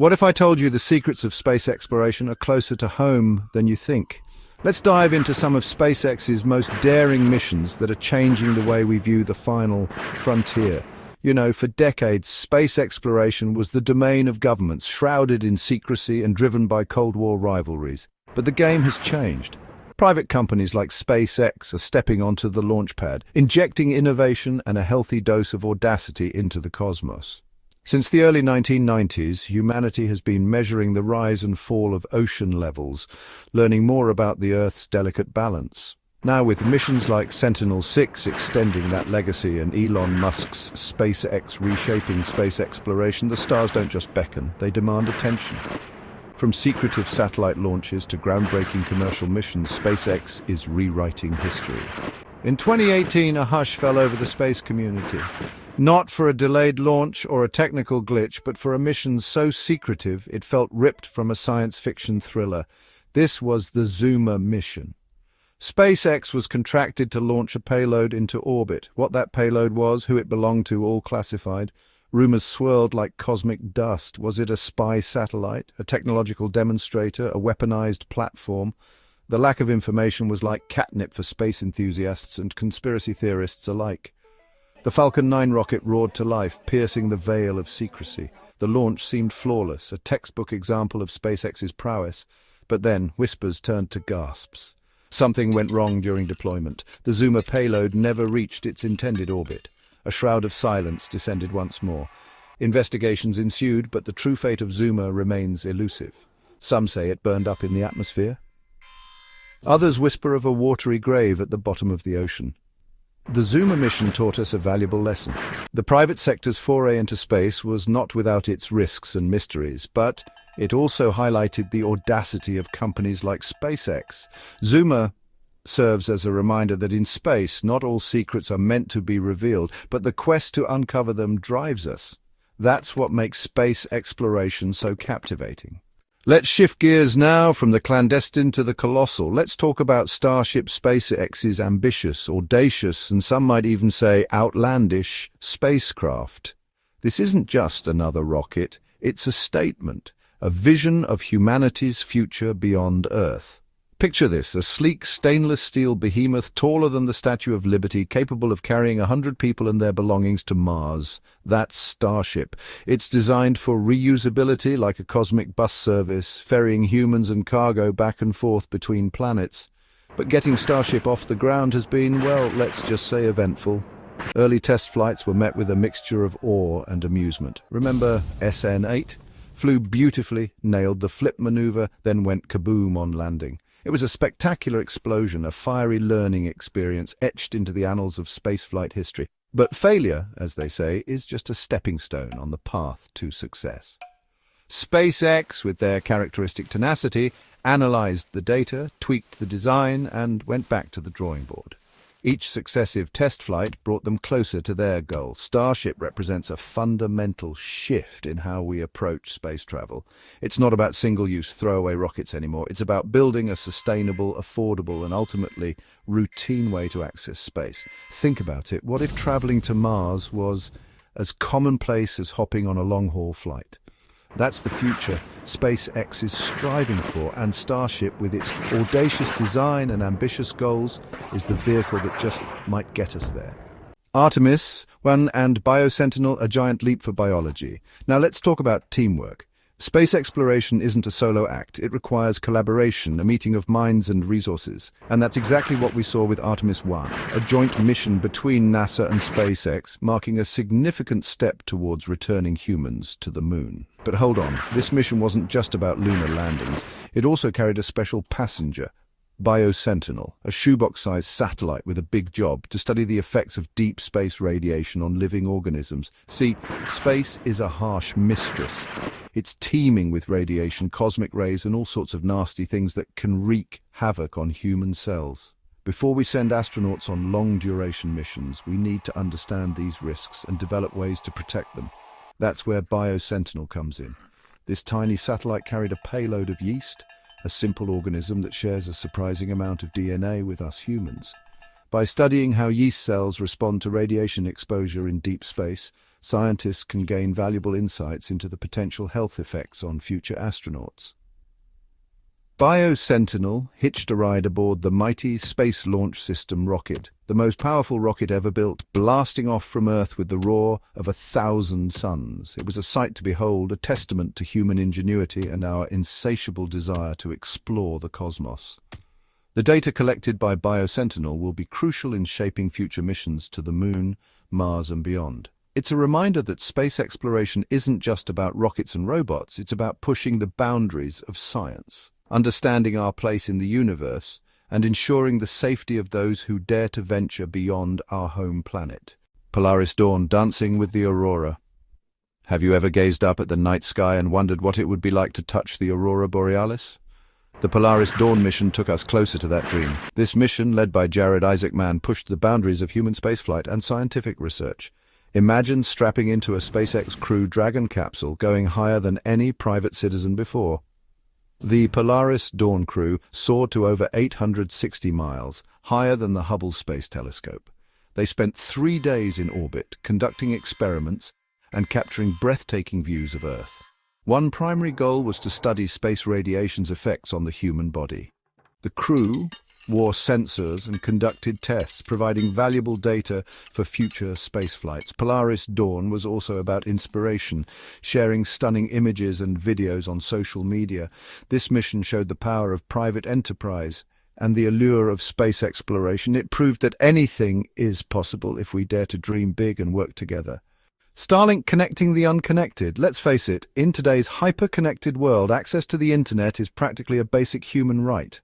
What if I told you the secrets of space exploration are closer to home than you think? Let's dive into some of SpaceX's most daring missions that are changing the way we view the final frontier. You know, for decades, space exploration was the domain of governments, shrouded in secrecy and driven by Cold War rivalries. But the game has changed. Private companies like SpaceX are stepping onto the launch pad, injecting innovation and a healthy dose of audacity into the cosmos. Since the early 1990s, humanity has been measuring the rise and fall of ocean levels, learning more about the Earth's delicate balance. Now, with missions like Sentinel-6 extending that legacy and Elon Musk's SpaceX reshaping space exploration, the stars don't just beckon, they demand attention. From secretive satellite launches to groundbreaking commercial missions, SpaceX is rewriting history. In 2018, a hush fell over the space community. Not for a delayed launch or a technical glitch, but for a mission so secretive it felt ripped from a science fiction thriller. This was the Zuma mission. SpaceX was contracted to launch a payload into orbit. What that payload was, who it belonged to, all classified. Rumors swirled like cosmic dust. Was it a spy satellite, a technological demonstrator, a weaponized platform? The lack of information was like catnip for space enthusiasts and conspiracy theorists alike. The Falcon 9 rocket roared to life, piercing the veil of secrecy. The launch seemed flawless, a textbook example of SpaceX's prowess. But then, whispers turned to gasps. Something went wrong during deployment. The Zuma payload never reached its intended orbit. A shroud of silence descended once more. Investigations ensued, but the true fate of Zuma remains elusive. Some say it burned up in the atmosphere. Others whisper of a watery grave at the bottom of the ocean. The Zuma mission taught us a valuable lesson. The private sector's foray into space was not without its risks and mysteries, but it also highlighted the audacity of companies like SpaceX. Zuma serves as a reminder that in space, not all secrets are meant to be revealed, but the quest to uncover them drives us. That's what makes space exploration so captivating. Let's shift gears now from the clandestine to the colossal. Let's talk about Starship, SpaceX's ambitious, audacious, and some might even say outlandish spacecraft. This isn't just another rocket, it's a statement, a vision of humanity's future beyond Earth. Picture this, a sleek stainless steel behemoth taller than the Statue of Liberty, capable of carrying 100 people and their belongings to Mars. That's Starship. It's designed for reusability like a cosmic bus service, ferrying humans and cargo back and forth between planets. But getting Starship off the ground has been, well, let's just say eventful. Early test flights were met with a mixture of awe and amusement. Remember SN8? Flew beautifully, nailed the flip maneuver, then went kaboom on landing. It was a spectacular explosion, a fiery learning experience etched into the annals of spaceflight history. But failure, as they say, is just a stepping stone on the path to success. SpaceX, with their characteristic tenacity, analyzed the data, tweaked the design, and went back to the drawing board. Each successive test flight brought them closer to their goal. Starship represents a fundamental shift in how we approach space travel. It's not about single-use throwaway rockets anymore. It's about building a sustainable, affordable, and ultimately routine way to access space. Think about it. What if traveling to Mars was as commonplace as hopping on a long-haul flight? That's the future SpaceX is striving for, and Starship, with its audacious design and ambitious goals, is the vehicle that just might get us there. Artemis, and Biosentinel, a giant leap for biology. Now let's talk about teamwork. Space exploration isn't a solo act. It requires collaboration, a meeting of minds and resources. And that's exactly what we saw with Artemis 1, a joint mission between NASA and SpaceX, marking a significant step towards returning humans to the moon. But hold on, this mission wasn't just about lunar landings. It also carried a special passenger, Biosentinel, a shoebox-sized satellite with a big job to study the effects of deep space radiation on living organisms. See, space is a harsh mistress. It's teeming with radiation, cosmic rays, and all sorts of nasty things that can wreak havoc on human cells. Before we send astronauts on long-duration missions, we need to understand these risks and develop ways to protect them. That's where Biosentinel comes in. This tiny satellite carried a payload of yeast, a simple organism that shares a surprising amount of DNA with us humans. By studying how yeast cells respond to radiation exposure in deep space, scientists can gain valuable insights into the potential health effects on future astronauts. BioSentinel hitched a ride aboard the mighty Space Launch System rocket, the most powerful rocket ever built, blasting off from Earth with the roar of 1,000 suns. It was a sight to behold, a testament to human ingenuity and our insatiable desire to explore the cosmos. The data collected by BioSentinel will be crucial in shaping future missions to the Moon, Mars and beyond. It's a reminder that space exploration isn't just about rockets and robots, it's about pushing the boundaries of science, understanding our place in the universe, and ensuring the safety of those who dare to venture beyond our home planet. Polaris Dawn, dancing with the aurora. Have you ever gazed up at the night sky and wondered what it would be like to touch the aurora borealis? The Polaris Dawn mission took us closer to that dream. This mission, led by Jared Isaacman, pushed the boundaries of human spaceflight and scientific research. Imagine strapping into a SpaceX Crew Dragon capsule going higher than any private citizen before. The Polaris Dawn crew soared to over 860 miles, higher than the Hubble Space Telescope. They spent 3 days in orbit, conducting experiments and capturing breathtaking views of Earth. One primary goal was to study space radiation's effects on the human body. The crew wore sensors and conducted tests, providing valuable data for future space flights. Polaris Dawn was also about inspiration, sharing stunning images and videos on social media. This mission showed the power of private enterprise and the allure of space exploration. It proved that anything is possible if we dare to dream big and work together. Starlink connecting the unconnected. Let's face it, in today's hyper-connected world, access to the internet is practically a basic human right.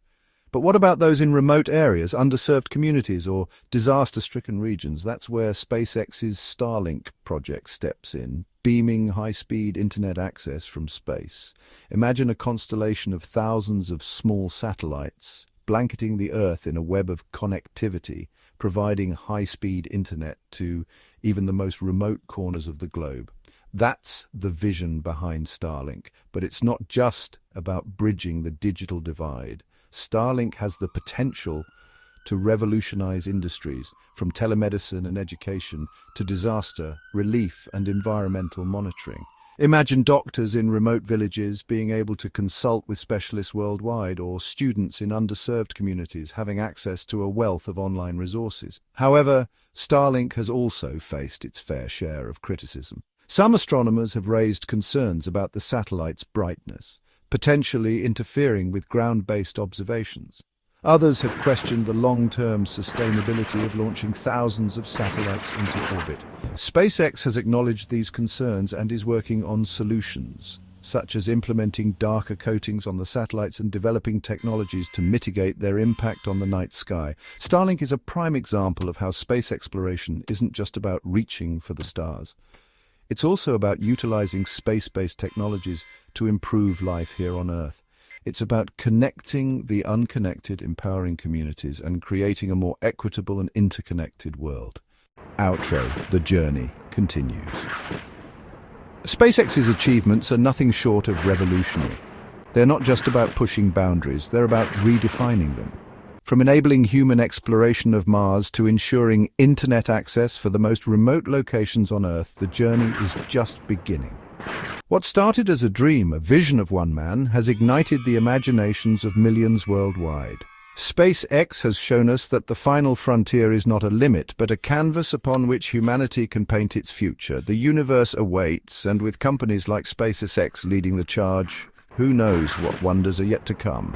But what about those in remote areas, underserved communities, or disaster-stricken regions? That's where SpaceX's Starlink project steps in, beaming high-speed internet access from space. Imagine a constellation of thousands of small satellites, blanketing the Earth in a web of connectivity, providing high-speed internet to even the most remote corners of the globe. That's the vision behind Starlink, but it's not just about bridging the digital divide. Starlink has the potential to revolutionize industries, from telemedicine and education to disaster relief and environmental monitoring. Imagine doctors in remote villages being able to consult with specialists worldwide, or students in underserved communities having access to a wealth of online resources. However, Starlink has also faced its fair share of criticism. Some astronomers have raised concerns about the satellite's brightness, potentially interfering with ground-based observations. Others have questioned the long-term sustainability of launching thousands of satellites into orbit. SpaceX has acknowledged these concerns and is working on solutions, such as implementing darker coatings on the satellites and developing technologies to mitigate their impact on the night sky. Starlink is a prime example of how space exploration isn't just about reaching for the stars. It's also about utilizing space-based technologies to improve life here on Earth. It's about connecting the unconnected, empowering communities, and creating a more equitable and interconnected world. Outro. The journey continues. SpaceX's achievements are nothing short of revolutionary. They're not just about pushing boundaries, they're about redefining them. From enabling human exploration of Mars to ensuring internet access for the most remote locations on Earth, the journey is just beginning. What started as a dream, a vision of one man, has ignited the imaginations of millions worldwide. SpaceX has shown us that the final frontier is not a limit, but a canvas upon which humanity can paint its future. The universe awaits, and with companies like SpaceX leading the charge, who knows what wonders are yet to come.